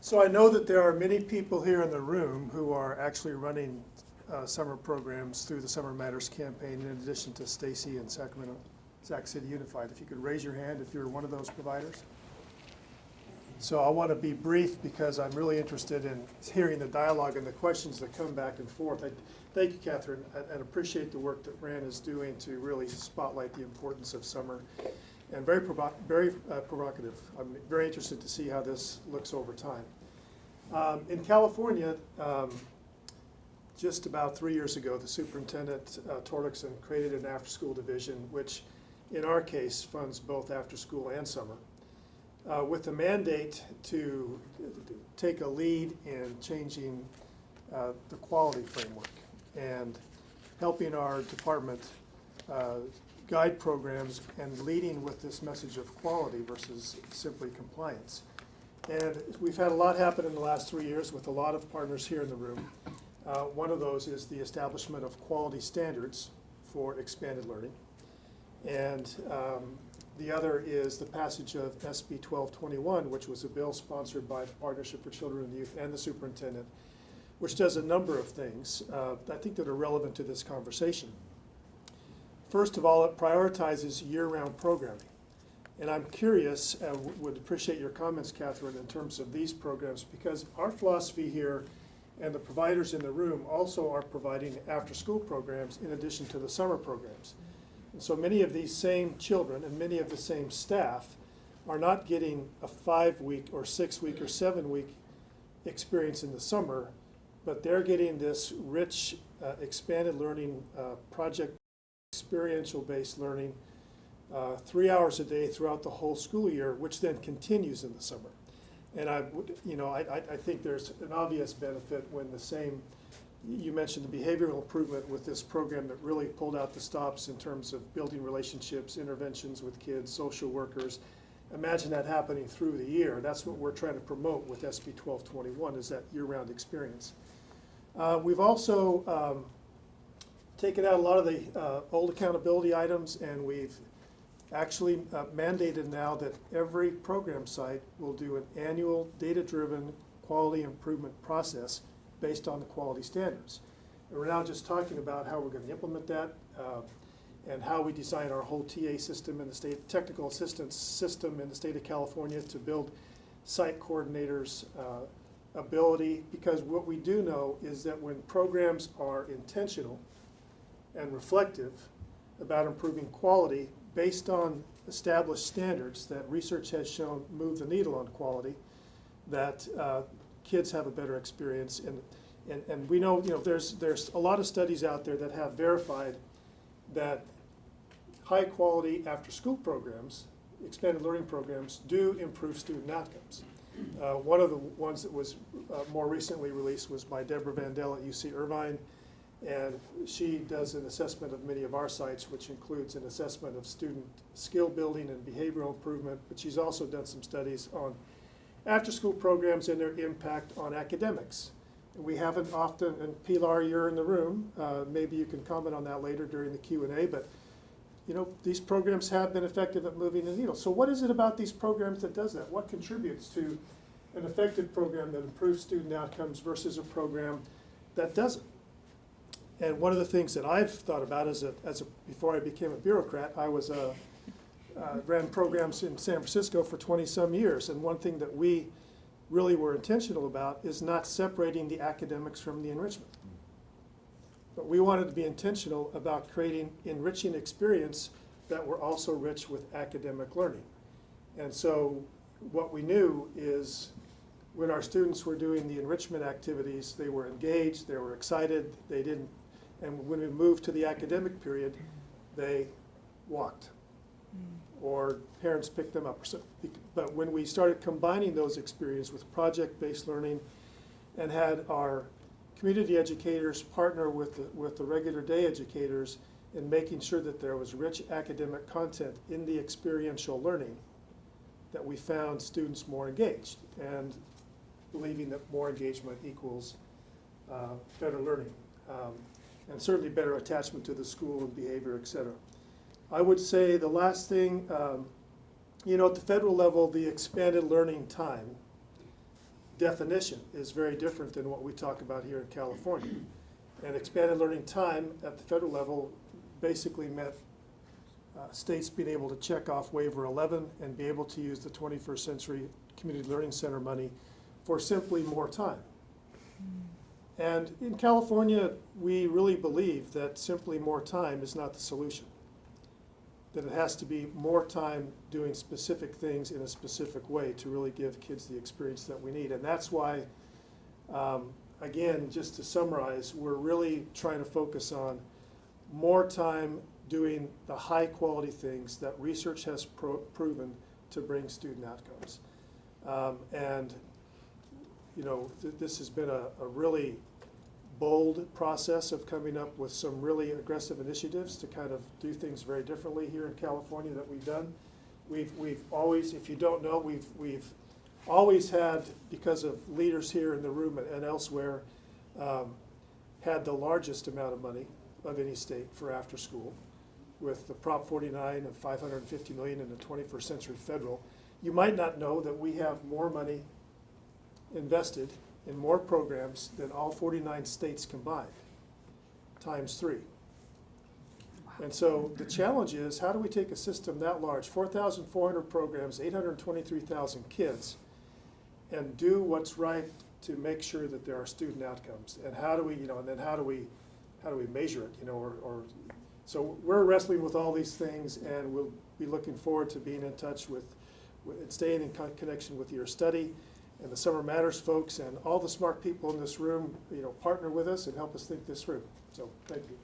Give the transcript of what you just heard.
So I know that there are many people here in the room who are actually running summer programs through the Summer Matters campaign, in addition to Stacy and Sacramento, Sac City Unified. If you could raise your hand if you're one of those providers. So I want to be brief because I'm really interested in hearing the dialogue and the questions that come back and forth. Thank you, Catherine, and appreciate the work that Rand is doing to really spotlight the importance of summer. And very provocative. I'm very interested to see how this looks over time. In California, just about 3 years ago, the superintendent, Torlakson, created an after-school division, which in our case funds both after-school and summer, with the mandate to take a lead in changing the quality framework and helping our department guide programs and leading with this message of quality versus simply compliance. And we've had a lot happen in the last 3 years with a lot of partners here in the room. One of those is the establishment of quality standards for expanded learning. And the other is the passage of SB 1221, which was a bill sponsored by the Partnership for Children and Youth and the superintendent, which does a number of things I think that are relevant to this conversation. First of all, it prioritizes year-round programming. And I'm curious, would appreciate your comments, Catherine, in terms of these programs, because our philosophy here and the providers in the room also are providing after-school programs in addition to the summer programs. And so many of these same children and many of the same staff are not getting a 5-week or 6-week or 7-week experience in the summer, but they're getting this rich expanded learning project experiential-based learning 3 hours a day throughout the whole school year, which then continues in the summer. And I think there's an obvious benefit when the same, you mentioned the behavioral improvement with this program that really pulled out the stops in terms of building relationships, interventions with kids, social workers. Imagine that happening through the year. That's what we're trying to promote with SB 1221, is that year-round experience. We've also taken out a lot of the old accountability items, and we've actually mandated now that every program site will do an annual data-driven quality improvement process based on the quality standards. And we're now just talking about how we're going to implement that and how we design our whole TA system in the state, technical assistance system in the state of California to build site coordinators' ability, because what we do know is that when programs are intentional and reflective about improving quality based on established standards that research has shown move the needle on quality, that kids have a better experience. And we know, there's a lot of studies out there that have verified that high quality after school programs, expanded learning programs, do improve student outcomes. One of the ones that was more recently released was by Deborah Vandell at UC Irvine. And she does an assessment of many of our sites, which includes an assessment of student skill building and behavioral improvement, but she's also done some studies on after-school programs and their impact on academics. And we haven't often, and Pilar, you're in the room, maybe you can comment on that later during the Q&A, but these programs have been effective at moving the needle. So what is it about these programs that does that? What contributes to an effective program that improves student outcomes versus a program that doesn't? And one of the things that I've thought about before I became a bureaucrat, I was ran programs in San Francisco for 20-some years. And one thing that we really were intentional about is not separating the academics from the enrichment. But we wanted to be intentional about creating enriching experience that were also rich with academic learning. And so what we knew is when our students were doing the enrichment activities, they were engaged, they were excited, they didn't. And when we moved to the academic period, they walked, or parents picked them up. But when we started combining those experiences with project-based learning and had our community educators partner with the regular day educators in making sure that there was rich academic content in the experiential learning, that we found students more engaged, and believing that more engagement equals better learning. And certainly better attachment to the school and behavior, et cetera. I would say the last thing, at the federal level, the expanded learning time definition is very different than what we talk about here in California. And expanded learning time at the federal level basically meant states being able to check off waiver 11 and be able to use the 21st Century Community Learning Center money for simply more time. And in California, we really believe that simply more time is not the solution. That it has to be more time doing specific things in a specific way to really give kids the experience that we need. And that's why, again, just to summarize, we're really trying to focus on more time doing the high quality things that research has proven to bring student outcomes. And you know, this has been a really bold process of coming up with some really aggressive initiatives to kind of do things very differently here in California that we've done. We've always, if you don't know, we've always had, because of leaders here in the room and elsewhere, had the largest amount of money of any state for after school, with the Prop 49 of $550 million in the 21st Century Federal. You might not know that we have more money invested in more programs than all 49 states combined, ×3. And so the challenge is, how do we take a system that large, 4,400 programs, 823,000 kids, and do what's right to make sure that there are student outcomes? And how do we, you know, and then how do we measure it, you know, so we're wrestling with all these things, and we'll be looking forward to being in touch with and staying in connection with your study. And the Summer Matters folks and all the smart people in this room, you know, partner with us and help us think this through. So thank you.